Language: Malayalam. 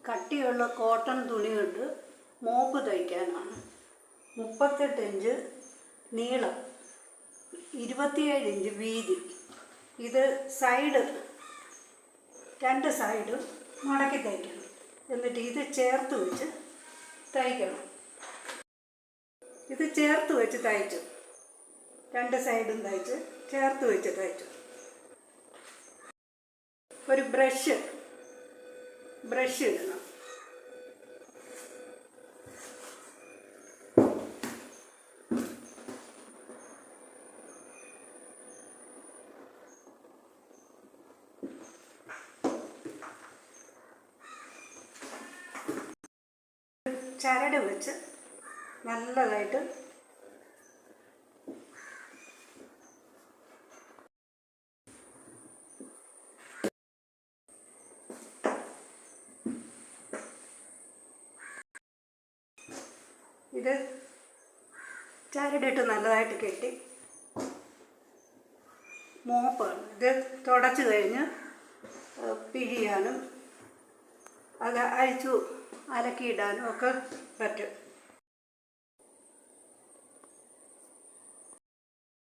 കട്ടിയുള്ള കോട്ടൺ തുണി കൊണ്ട് മോപ്പ് തയ്ക്കാനാണ്. 38 ഇഞ്ച് നീളം, 27 ഇഞ്ച് വീതി. ഇത് രണ്ട് സൈഡും മടക്കി തയ്ക്കണം. എന്നിട്ട് ഇത് ചേർത്ത് വെച്ച് തയ്ക്കണം. ഇത് ചേർത്ത് വെച്ച് തയ്ച്ചു, രണ്ട് സൈഡും തയ്ച്ച് ചേർത്ത് വെച്ച് തയ്ച്ചു. ഒരു ബ്രഷ് ഇടണം. ചരട് വെച്ച് നല്ലതായിട്ട് ഇത് ചരടിട്ട് നല്ലതായിട്ട് കെട്ടി മോപ്പാണ്. ഇത് തുടച്ച് കഴിഞ്ഞ് പിഴിയാനും അത് അഴിച്ചു അലക്കിയിടാനും ഒക്കെ പറ്റും.